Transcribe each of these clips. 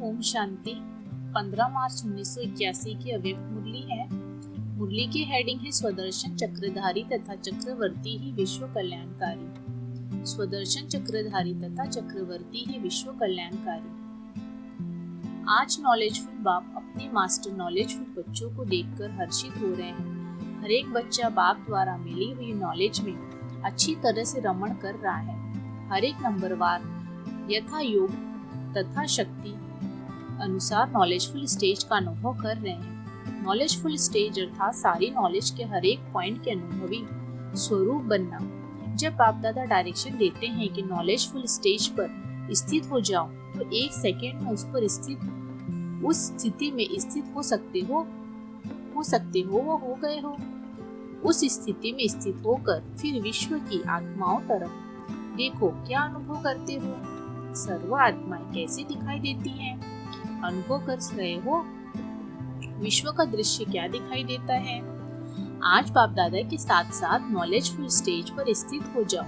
ओम शांति। 15 मार्च 1981 की अव्यक्त मुरली है। मुरली की हेडिंग है स्वदर्शन चक्रधारी तथा चक्रवर्ती ही विश्व कल्याणकारी। स्वदर्शन चक्रधारी तथा चक्रवर्ती ही विश्व कल्याणकारी। आज नॉलेजफुल बाप अपने मास्टर नॉलेजफुल बच्चों को देखकर हर्षित हो रहे हैं। हर एक बच्चा बाप द्वारा मिली हुई नॉलेज में अच्छी तरह से रमण कर रहा है। हर एक नंबरवार यथा योग तथा शक्ति अनुसार नॉलेजफुल स्टेज का अनुभव कर रहे हैं। नॉलेजफुल स्टेज अर्थात सारी नॉलेज के हर एक पॉइंट के अनुभवी स्वरूप बनना। जब बाप दादा डायरेक्शन देते हैं कि नॉलेजफुल स्टेज पर स्थित हो जाओ, तो एक सेकेंड में उस स्थिति में स्थित हो सकते हो वो हो गए हो। उस स्थिति में स्थित होकर फिर विश्व की आत्माओं तरफ देखो, क्या अनुभव करते हो। सर्व आत्माएं कैसी दिखाई देती हैं, अनुभव कर रहे हो। विश्व का दृश्य क्या दिखाई देता है। आज बाप दादा के साथ साथ नॉलेजफुल स्टेज पर स्थित हो जाओ।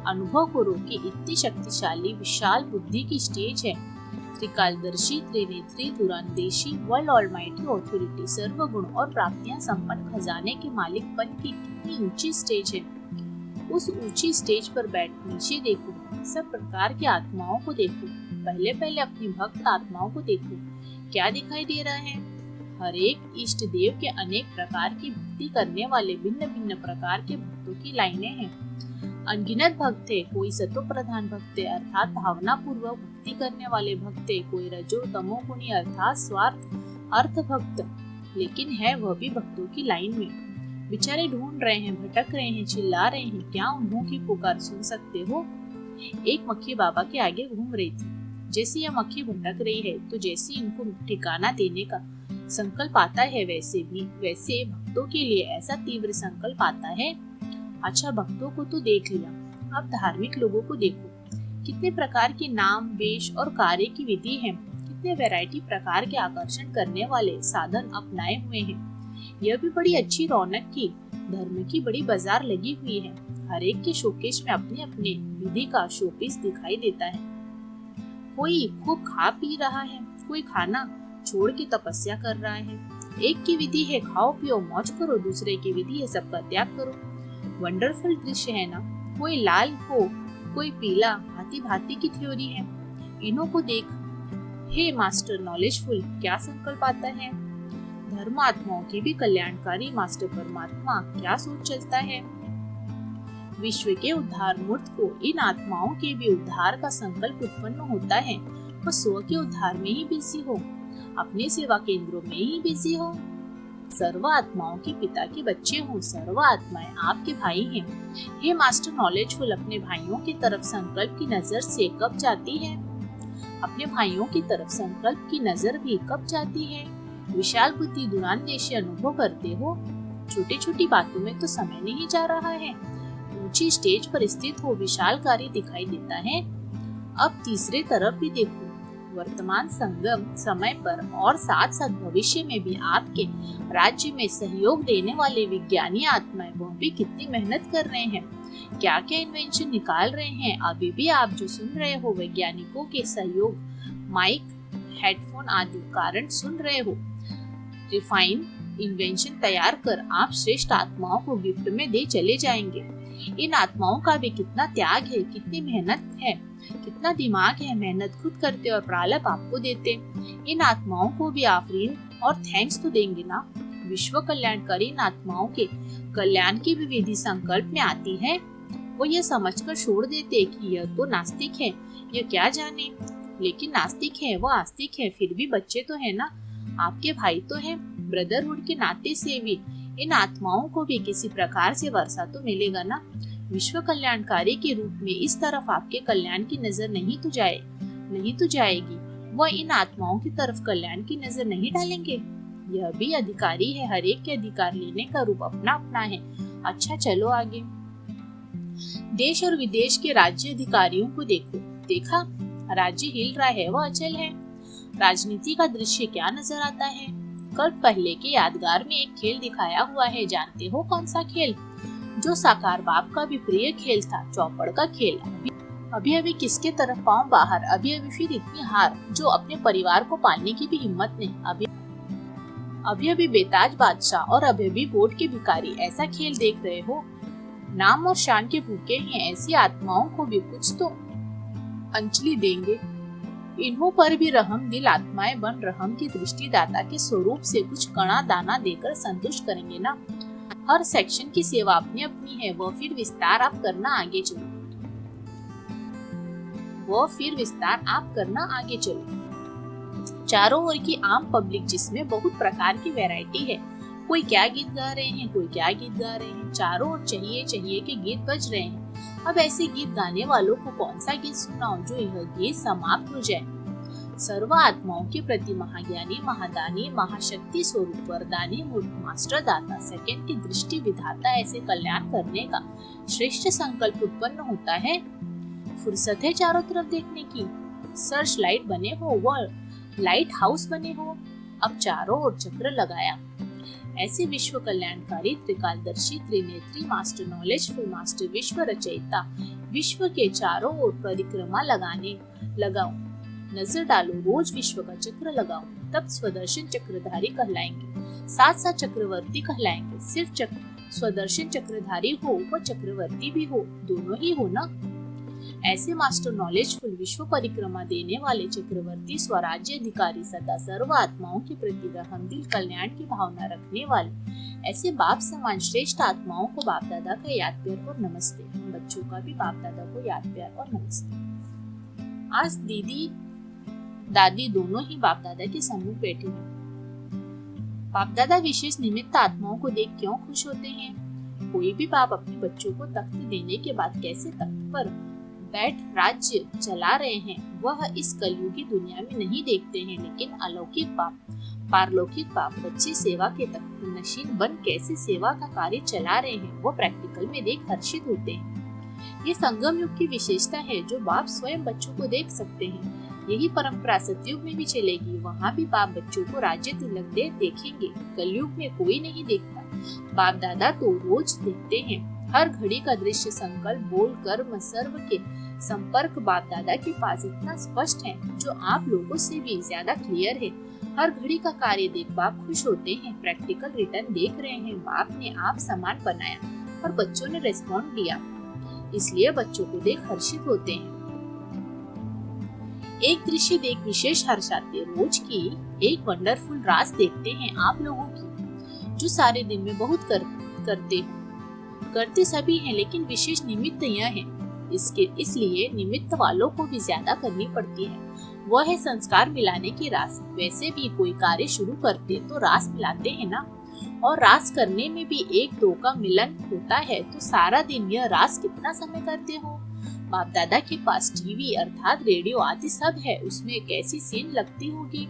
अनुभव करो कि इतनी शक्तिशाली विशाल बुद्धि की स्टेज है। त्रिकालदर्शी, त्रिनेत्री, दुरांदेशी, वर्ल्ड ऑलमाइटी ऑथोरिटी, सर्वगुण और प्राप्तियां संपन्न खजाने के मालिकपन की कितनी ऊंची स्टेज है। उस ऊंची स्टेज पर बैठ नीचे देखो, सब प्रकार की आत्माओं को देखो। पहले अपनी भक्त आत्माओं को देखो, क्या दिखाई दे रहा है। हर एक इष्ट देव के अनेक प्रकार की भक्ति करने वाले भिन्न भिन्न प्रकार के भक्तों की लाइनें हैं। अनगिनत भक्त है। कोई सतो प्रधान भक्त है अर्थात भावना पूर्वक भक्ति करने वाले भक्त है। कोई रजो तमो गुणी अर्थात स्वार्थ अर्थ भक्त, लेकिन है वह भी भक्तों की लाइन में। बेचारे ढूंढ रहे हैं, भटक रहे हैं, चिल्ला रहे हैं। क्या उन्हों की पुकार सुन सकते हो। एक मक्खी बाबा के आगे घूम रही थी। जैसे यह मक्खी भटक रही है, तो जैसे इनको ठिकाना देने का संकल्प आता है, वैसे भक्तों के लिए ऐसा तीव्र संकल्प आता है। अच्छा, भक्तों को तो देख लिया, अब धार्मिक लोगों को देखो। कितने प्रकार के नाम, वेश और कार्य की विधि है। कितने वैरायटी प्रकार के आकर्षण करने वाले साधन अपनाए हुए हैं। यह भी बड़ी अच्छी रौनक की धर्म की बड़ी बाजार लगी हुई है। हर एक के शोकेश में अपने अपने विधि का शोपीस दिखाई देता है। कोई खूब खा पी रहा है, कोई खाना छोड़ के तपस्या कर रहा है। एक की विधि है खाओ पियो मौज करो, दूसरे की विधि है सबका त्याग करो। वंडरफुल दृश्य है ना। कोई लाल हो, कोई पीला, भांति भांति की थ्योरी है। इन्हों को देख हे मास्टर नॉलेजफुल, क्या संकल्प आता है। धर्म आत्माओं की भी कल्याणकारी मास्टर परमात्मा क्या सोच चलता है। विश्व के उद्धार मूर्त को इन आत्माओं के भी उद्धार का संकल्प उत्पन्न होता है। वह स्व के उद्धार में ही बिजी हो, अपने सेवा केंद्रों में ही बिजी हो। सर्व आत्माओं के पिता के बच्चे हो। सर्व आत्माएं आपके भाई हैं। हे मास्टर नॉलेजफुल, अपने भाइयों की तरफ संकल्प की नजर से कब जाती है। अपने भाइयों की तरफ संकल्प की नजर भी कब जाती है। विशाल बुद्धि दुरांदेशी अनुभव करते हो। छोटी छोटी बातों में तो समय नहीं जा रहा है। ऊंची स्टेज पर स्थित हो, विशाल कार्य दिखाई देता है। अब तीसरे तरफ भी देखो। वर्तमान संगम समय पर और साथ साथ भविष्य में भी आपके राज्य में सहयोग देने वाले विज्ञानी आत्माएं, वह भी कितनी मेहनत कर रहे हैं। क्या क्या इन्वेंशन निकाल रहे हैं। अभी भी आप जो सुन रहे हो, वैज्ञानिकों के सहयोग, माइक, हेडफोन आदि कारण सुन रहे हो। रिफाइन इन्वेंशन तैयार कर आप श्रेष्ठ आत्माओं को गिफ्ट में दे चले जाएंगे। इन आत्माओं का भी कितना त्याग है, कितनी मेहनत है, कितना दिमाग है। मेहनत खुद करते और प्रालप आपको देते। इन आत्माओं को भी आफरीन और थैंक्स तो देंगे ना। विश्व कल्याणकारी इन आत्माओं के कल्याण की भी विधि संकल्प में आती है। वो ये समझकर छोड़ देते कि यह तो नास्तिक है, यह क्या जाने। लेकिन नास्तिक है, वो आस्तिक है, फिर भी बच्चे तो है ना, आपके भाई तो है। ब्रदरहुड के नाते से भी इन आत्माओं को भी किसी प्रकार से वर्षा तो मिलेगा ना। विश्व कल्याणकारी के रूप में इस तरफ आपके कल्याण की नजर नहीं तो जाएगी। वह इन आत्माओं की तरफ कल्याण की नजर नहीं डालेंगे। यह भी अधिकारी है। हर एक के अधिकार लेने का रूप अपना अपना है। अच्छा, चलो आगे। देश और विदेश के राज्य अधिकारियों को देखो। देखा, राज्य हिल रहा है, वह अचल है। राजनीति का दृश्य क्या नजर आता है। कल पहले के यादगार में एक खेल दिखाया हुआ है। जानते हो कौन सा खेल। जो साकार बाप का भी प्रिय खेल था, चौपड़ का खेल। अभी अभी किसके तरफ पाँव बाहर, अभी अभी फिर इतनी हार, जो अपने परिवार को पालने की भी हिम्मत नहीं। अभी अभी बेताज बादशाह और अभी अभी वोट के भिखारी, ऐसा खेल देख रहे हो। नाम और शान के भूखे हैं, ऐसी आत्माओं को भी कुछ तो अंजलि देंगे। इन्हों पर भी रहम दिल आत्माएं बन रहम की दृष्टि दाता के स्वरूप से कुछ कणा दाना देकर संतुष्ट करेंगे ना। हर सेक्शन की सेवा अपनी अपनी है, वह फिर विस्तार आप करना आगे चलो। चारों ओर की आम पब्लिक, जिसमें बहुत प्रकार की वैरायटी है, कोई क्या गीत गा रहे हैं, कोई क्या गीत गा रहे हैं, चारों ओर चाहिए चाहिए के गीत बज रहे हैं। अब ऐसे गीत गाने वालों को कौन सा गीत सुनाऊं जो यह गीत समाप्त हो जाए। सर्व आत्माओं के प्रति महाज्ञानी, महादानी, महाशक्ति स्वरूप, वरदानी, मूर्ख, मास्टर, दाता, सेकंड की दृष्टि विधाता, ऐसे कल्याण करने का श्रेष्ठ संकल्प उत्पन्न होता है। फुर्सत है चारों तरफ देखने की, सर्च लाइट बने हो, वह लाइट हाउस बने हो। अब चारों ओर चक्र लगाया। ऐसे विश्व कल्याणकारी, त्रिकालदर्शी, त्रिनेत्री, मास्टर नॉलेजफुल, मास्टर विश्व रचयिता, विश्व के चारों ओर परिक्रमा लगाओ। नजर डालो, रोज विश्व का चक्र लगाओ, तब स्वदर्शन चक्रधारी कहलाएंगे, साथ साथ चक्रवर्ती कहलाएंगे। सिर्फ स्वदर्शन चक्रधारी हो व चक्रवर्ती भी हो, दोनों ही हो ना। ऐसे मास्टर नॉलेजफुल, विश्व परिक्रमा देने वाले चक्रवर्ती, स्वराज्य अधिकारी, सदा सर्व आत्माओं के प्रति रहमदिल, कल्याण की भावना रखने वाले, ऐसे बाप समान श्रेष्ठ आत्माओं को बाप दादा का याद प्यार और नमस्ते। हम बच्चों का भी बाप दादा को याद प्यार और नमस्ते। आज दीदी दादी दोनों ही बाप दादा के सम्मुख बैठे हैं। बाप दादा विशेष निमित्त आत्माओं को देख क्यों खुश होते हैं। कोई भी बाप अपने बच्चों को तख्त देने के बाद कैसे तख्त पर बैठ राज्य चला रहे हैं, वह इस कलयुगी दुनिया में नहीं देखते हैं। लेकिन अलौकिक बाप, पारलौकिक बाप बच्चे सेवा के तख्त नशीन बन कैसे सेवा का कार्य चला रहे हैं, वो प्रैक्टिकल में देख हर्षित होते हैं। ये संगम युग की विशेषता है, जो बाप स्वयं बच्चों को देख सकते हैं। यही परंपरा सतयुग में भी चलेगी, वहाँ भी बाप बच्चों को राज्य तिलक दे देखेंगे। कलयुग में कोई नहीं देखता, बाप दादा तो रोज देखते हैं। हर घड़ी का दृश्य, संकल्प, बोल, कर्म, सर्व के संपर्क बाप दादा के पास इतना स्पष्ट है, जो आप लोगों से भी ज्यादा क्लियर है। हर घड़ी का कार्य देख बाप खुश होते हैं। प्रैक्टिकल रिटर्न देख रहे हैं, बाप ने आप समान बनाया और बच्चों ने रेस्पॉन्ड दिया, इसलिए बच्चों को देख हर्षित होते हैं। एक दृश्य देख विशेष हर्ष आते। रोज की एक वंडरफुल रात देखते हैं आप लोगों की, जो सारे दिन में बहुत करते सभी हैं, लेकिन विशेष निमित्त यह है। इसलिए निमित्त वालों को भी ज्यादा करनी पड़ती है। वह है संस्कार मिलाने की रास। वैसे भी कोई कार्य शुरू करते तो रास मिलाते हैं ना, और रास करने में भी एक दो का मिलन होता है, तो सारा दिन यह रास कितना समय करते हो। बाप दादा के पास टीवी अर्थात रेडियो आदि सब है, उसमें कैसी सीन लगती होगी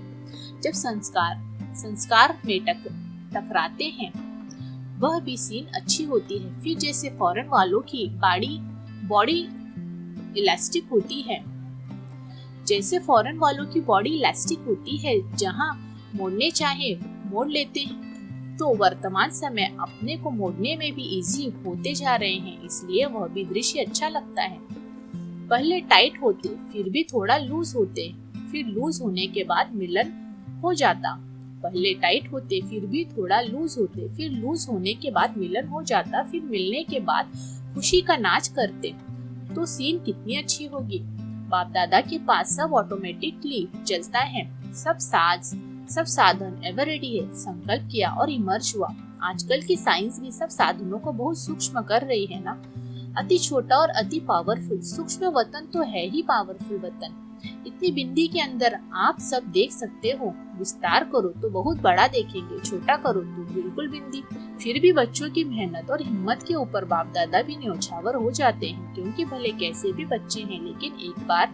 जब संस्कार में टकराते हैं, वह भी सीन अच्छी होती है। फिर जैसे फॉरेन वालों की बॉडी इलास्टिक होती है, जहाँ मोड़ने चाहे मोड़ लेते हैं, तो वर्तमान समय अपने को मोड़ने में भी इजी होते जा रहे हैं, इसलिए वह भी दृश्य अच्छा लगता है। पहले टाइट होते, फिर भी थोड़ा लूज होते, फिर लूज होने के बाद मिलन हो जाता। पहले टाइट होते, फिर भी थोड़ा लूज होते, फिर लूज होने के बाद मिलन हो जाता, फिर मिलने के बाद खुशी का नाच करते, तो सीन कितनी अच्छी होगी। बाप दादा के पास सब ऑटोमेटिकली चलता है, सब साधन एवर रेडी है। संकल्प किया और इमर्ज हुआ। आजकल की साइंस भी सब साधनों को बहुत सूक्ष्म कर रही है ना। अति छोटा और अति पावरफुल सूक्ष्म वतन तो है ही पावरफुल वतन। इतनी बिंदी के अंदर आप सब देख सकते हो। विस्तार करो तो बहुत बड़ा देखेंगे, छोटा करो तो बिल्कुल बिंदी। फिर भी बच्चों की मेहनत और हिम्मत के ऊपर बाप दादा भी न्यौछावर हो जाते हैं, क्योंकि भले कैसे भी बच्चे हैं, लेकिन एक बार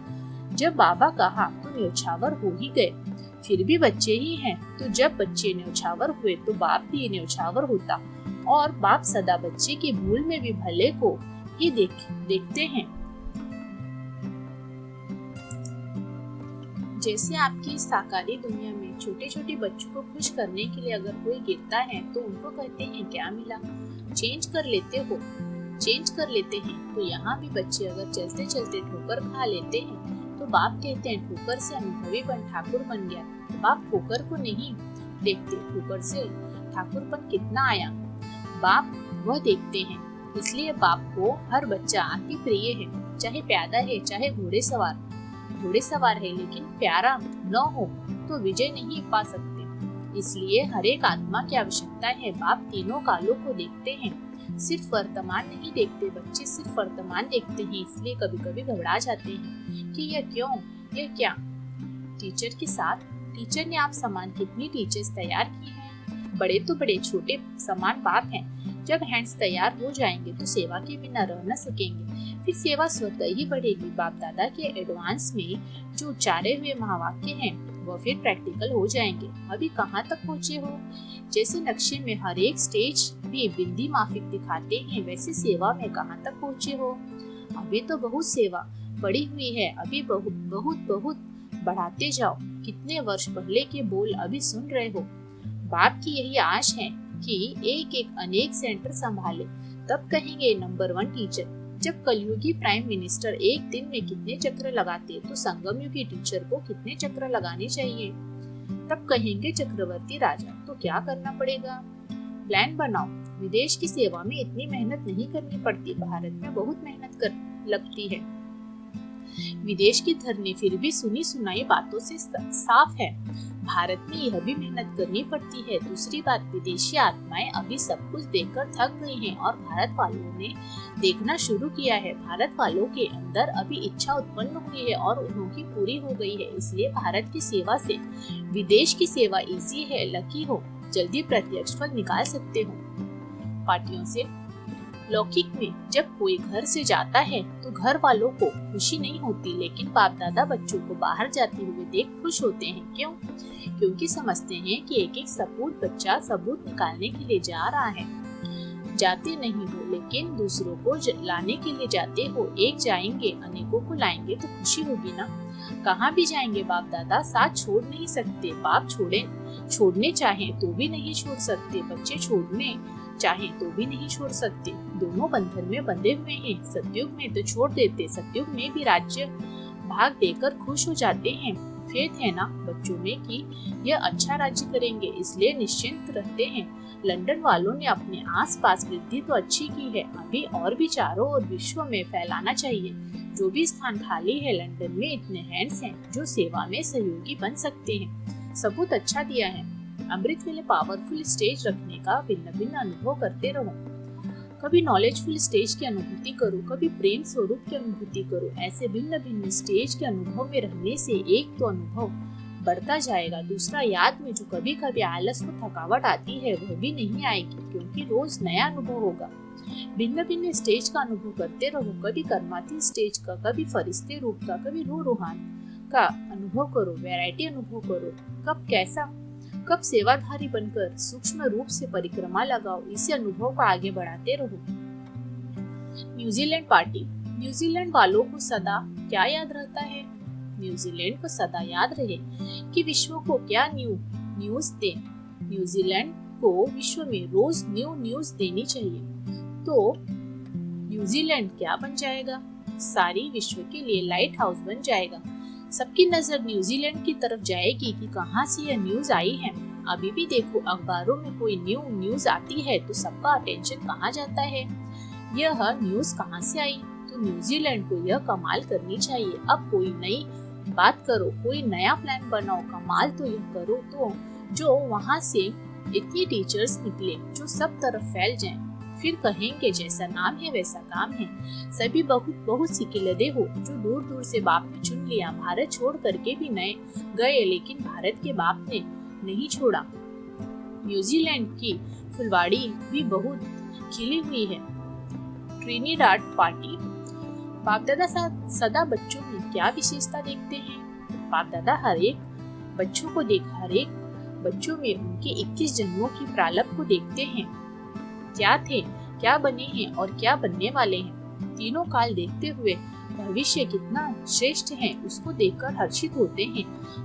जब बाबा कहा तो न्यौछावर हो ही गए। फिर भी बच्चे ही हैं, तो जब बच्चे न्यौछावर हुए तो बाप भी न्यौछावर होता, और बाप सदा बच्चे की भूल में भी भले को ही देखते हैं। जैसे आपकी साकारी दुनिया में छोटे छोटे बच्चों को खुश करने के लिए अगर कोई गिरता है तो उनको कहते हैं क्या मिला, चेंज कर लेते हो। चेंज कर लेते हैं। तो यहाँ भी बच्चे अगर चलते चलते ठोकर खा लेते हैं तो बाप कहते हैं ठोकर से अनुभवी बन ठाकुर बन गया। बाप ठोकर को नहीं देखते, ठोकर से ठाकुरपन कितना आया बाप वह देखते हैं। इसलिए बाप को हर बच्चा अति प्रिय है, चाहे प्यादा है चाहे घोड़े सवार है, लेकिन प्यारा न हो तो विजय नहीं पा सकते। इसलिए हर एक आत्मा की आवश्यकता है। बाप तीनों कालों को देखते हैं, सिर्फ वर्तमान नहीं देखते। बच्चे सिर्फ वर्तमान देखते हैं, इसलिए कभी कभी घबरा जाते हैं कि यह क्यों, यह क्या। टीचर के साथ टीचर ने आप समान कितनी टीचर्स तैयार की हैं। बड़े तो बड़े, छोटे समान बाप हैं। जब हैंड्स तैयार हो जाएंगे तो सेवा के बिना रह न सकेंगे, फिर सेवा स्वतः ही बढ़ेगी। बाप दादा के एडवांस में जो उच्चारे हुए महावाक्य हैं वह फिर प्रैक्टिकल हो जाएंगे। अभी कहाँ तक पहुँचे हो? जैसे नक्शे में हर एक स्टेज भी बिंदी माफिक दिखाते हैं, वैसे सेवा में कहाँ तक पहुँचे हो? अभी तो बहुत सेवा बढ़ी हुई है, अभी बहुत बहुत बहुत बढ़ाते जाओ। कितने वर्ष पहले के बोल अभी सुन रहे हो। बाप की यही आश है कि एक एक अनेक सेंटर संभाले, तब कहेंगे नंबर 1 टीचर। जब कलयुगी प्राइम मिनिस्टर एक दिन में कितने चक्र लगाते तो संगम युगी टीचर को कितने चक्र लगाने चाहिए, तब कहेंगे चक्रवर्ती राजा। तो क्या करना पड़ेगा? प्लान बनाओ। विदेश की सेवा में इतनी मेहनत नहीं करनी पड़ती, भारत में बहुत मेहनत लगती है। विदेश की धरनी फिर भी सुनी सुनाई बातों से साफ है, भारत में यह भी मेहनत करनी पड़ती है। दूसरी बात, विदेशी आत्माएं अभी सब कुछ देखकर थक गई हैं और भारत वालों ने देखना शुरू किया है। भारत वालों के अंदर अभी इच्छा उत्पन्न हुई है और उनकी पूरी हो गई है। इसलिए भारत की सेवा से विदेश की सेवा इजी है। लकी हो, जल्दी प्रत्यक्ष फल निकाल सकते हो। पार्टियों से लौकिक में जब कोई घर से जाता है तो घर वालों को खुशी नहीं होती, लेकिन बाप दादा बच्चों को बाहर जाते हुए देख खुश होते हैं। क्यों? क्योंकि समझते हैं कि एक एक सपूत बच्चा सबूत निकालने के लिए जा रहा है। जाते नहीं हो, लेकिन दूसरों को लाने के लिए जाते हो। एक जाएंगे अनेकों को लाएंगे तो खुशी होगी ना। कहाँ भी जाएंगे बाप दादा साथ छोड़ नहीं सकते। बाप छोड़ने चाहे तो भी नहीं छोड़ सकते, बच्चे छोड़ने चाहे तो भी नहीं छोड़ सकते। दोनों बंधन में बंधे हुए हैं। सतयुग में तो छोड़ देते, सतयुग में भी राज्य भाग देकर खुश हो जाते हैं। फेथ है ना बच्चों में कि यह अच्छा राज्य करेंगे, इसलिए निश्चिंत रहते हैं। लंदन वालों ने अपने आसपास वृद्धि तो अच्छी की है, अभी और भी चारों ओर विश्व में फैलाना चाहिए। जो भी स्थान खाली है लंदन में इतने हैंड्स हैं जो सेवा में सहयोगी बन सकते हैं। सबूत अच्छा दिया है। अमृत वेले पावरफुल स्टेज रखने का भिन्न भिन्न अनुभव करते रहो। कभी नॉलेजफुल स्टेज की अनुभूति करो, कभी प्रेम स्वरूप की अनुभूति करो। ऐसे भिन्न भिन्न स्टेज के अनुभव में रहने से एक तो अनुभव बढ़ता जाएगा, दूसरा याद में जो कभी कभी आलस को थकावट आती है वह भी नहीं आएगी, क्योंकि रोज नया अनुभव होगा। भिन्न भिन्न स्टेज का अनुभव करते रहो। कभी कर्माती स्टेज का, कभी फरिश्ते रूप का, कभी रूहान का अनुभव करो। वैरायटी अनुभव करो। कब सेवाधारी बनकर सूक्ष्म रूप से परिक्रमा लगाओ। इसी अनुभव को आगे बढ़ाते रहो। New Zealand party. न्यूजीलैंड वालों को सदा क्या याद रहता है? न्यूजीलैंड को सदा याद रहे कि विश्व को क्या न्यूज दे। न्यूजीलैंड को विश्व में रोज न्यूज देनी चाहिए। तो न्यूजीलैंड क्या बन जाएगा? सारी विश्व के लिए लाइट हाउस बन जाएगा। सबकी नजर न्यूजीलैंड की तरफ जाएगी कि कहां से यह न्यूज आई है। अभी भी देखो, अखबारों में कोई न्यूज आती है तो सबका अटेंशन कहां जाता है, यह न्यूज कहां से आई। तो न्यूजीलैंड को यह कमाल करनी चाहिए। अब कोई नई बात करो, कोई नया प्लान बनाओ। कमाल तो यह करो तो जो वहां से इतनी टीचर्स निकले जो सब तरफ फैल जाएं। फिर कहेंगे जैसा नाम है वैसा काम है। सभी बहुत सी किलदे हो जो दूर दूर से बाप ने चुन लिया। भारत छोड़ करके भी नए गए, लेकिन भारत के बाप ने नहीं छोड़ा। न्यूजीलैंड की फुलवाड़ी भी बहुत खिली हुई है। Trinidad party. बाप दादा सदा बच्चों में क्या विशेषता देखते हैं? बाप दादा हर एक बच्चों में उनके 21 जन्मों की प्रारब्ध को देखते हैं। क्या थे, क्या बने हैं और क्या बनने वाले हैं। तीनों काल देखते हुए भविष्य कितना श्रेष्ठ है उसको देखकर हर्षित होते हैं।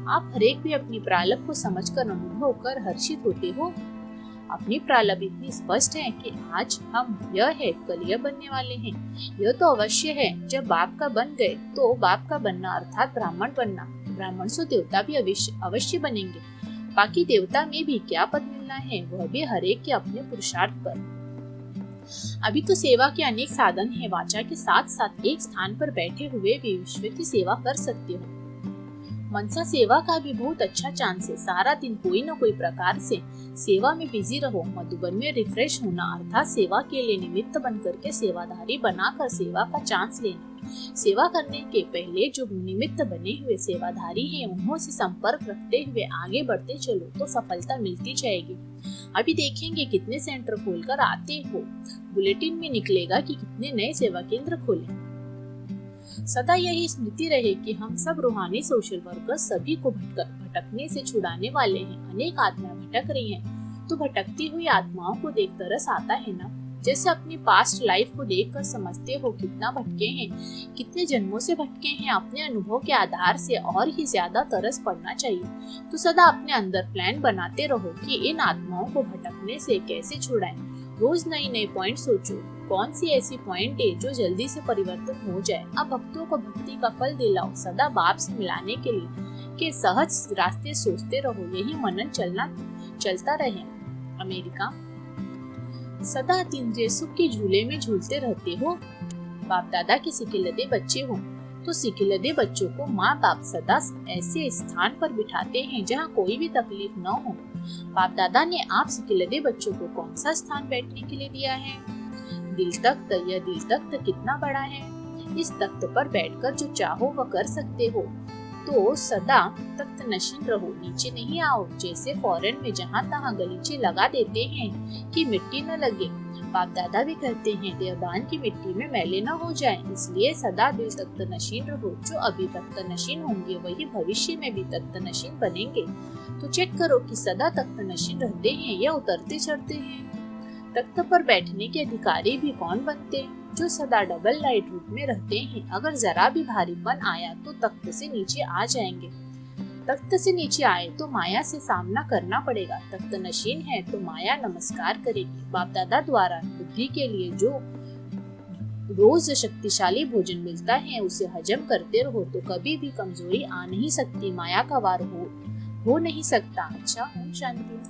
आप हरेक भी अपनी प्रारब्ध को समझकर अनुभव कर हर्षित होते हो। अपनी प्रारब्ध इतनी स्पष्ट है कि आज हम यह है, कल यह बनने वाले हैं। यह तो अवश्य है, जब बाप का बन गए तो बाप का बनना अर्थात ब्राह्मण बनना। ब्राह्मण से देवता भी अवश्य बनेंगे। बाकी देवता में भी क्या पद मिलना है, वह भी हरेक के अपने पुरुषार्थ पर। अभी तो सेवा के अनेक साधन हैं। वाचा के साथ साथ एक स्थान पर बैठे हुए भी विश्व की सेवा कर सकते हो। मनसा सेवा का भी बहुत अच्छा चांस है। सारा दिन कोई न कोई प्रकार से सेवा में बिजी रहो। मधुबन में रिफ्रेश होना अर्थात सेवा के लिए निमित्त बन करके सेवाधारी बनाकर सेवा का चांस लेना। सेवा करने के पहले जो निमित्त बने हुए सेवाधारी हैं, उन्हों से संपर्क रखते हुए आगे बढ़ते चलो तो सफलता मिलती जाएगी। अभी देखेंगे कितने सेंटर खोलकर आते हो। बुलेटिन में निकलेगा कि कितने नए सेवा केंद्र खोले। सदा यही स्मृति रहे कि हम सब रूहानी सोशल वर्कर सभी को भटकने से छुड़ाने वाले हैं। अनेक आत्माएं भटक रही हैं, तो भटकती हुई आत्माओं को देख तरस आता है ना। जैसे अपनी पास्ट लाइफ को देखकर समझते हो कितना भटके हैं, कितने जन्मों से भटके हैं। अपने अनुभव के आधार से और ही ज्यादा तरस पड़ना चाहिए। तो सदा अपने अंदर प्लान बनाते रहो कि इन आत्माओं को भटकने से कैसे छुड़ाएं। रोज नई नई पॉइंट सोचो, कौन सी ऐसी पॉइंट है जो जल्दी से परिवर्तन हो जाए। अब भक्तों को भक्ति का फल दिलाओ। सदा बाप से मिलाने के लिए के सहज रास्ते सोचते रहो। यही मनन चलता रहे। अमेरिका। सदा इंद्रिय सुख के झूले में झूलते रहते हो। बाप दादा के सिकिलदे बच्चे हो तो सिकिलदे बच्चों को माँ बाप सदा ऐसे स्थान पर बिठाते हैं जहाँ कोई भी तकलीफ न हो। बाप दादा ने आप सिकिलदे बच्चों को कौन सा स्थान बैठने के लिए दिया है? दिल तख्त। यह दिल तख्त कितना बड़ा है। इस तख्त पर बैठकर जो चाहो वह कर सकते हो। तो सदा तख्त नशीन रहो, नीचे नहीं आओ। जैसे फॉरेन में जहाँ तहाँ गलीचे लगा देते हैं कि मिट्टी न लगे। बाप दादा भी कहते हैं देवदान की मिट्टी में मैले न हो जाए, इसलिए सदा दिल तख्त नशीन रहो। जो अभी तख्त नशीन होंगे वही भविष्य में भी तख्त नशीन बनेंगे। तो चेक करो कि सदा तख्त नशीन रहते हैं या उतरते चढ़ते हैं। तख्त पर बैठने के अधिकारी भी कौन बनते हैं? जो सदा डबल लाइट रूप में रहते हैं। अगर जरा भी भारीपन आया तो तख्त से नीचे आ जाएंगे। तख्त से नीचे आए तो माया से सामना करना पड़ेगा। तख्त नशीन है तो माया नमस्कार करेगी। बाप दादा द्वारा बुद्धि के लिए जो रोज शक्तिशाली भोजन मिलता है उसे हजम करते रहो तो कभी भी कमजोरी आ नहीं सकती। माया का वार हो नहीं सकता। अच्छा, ओम शांति।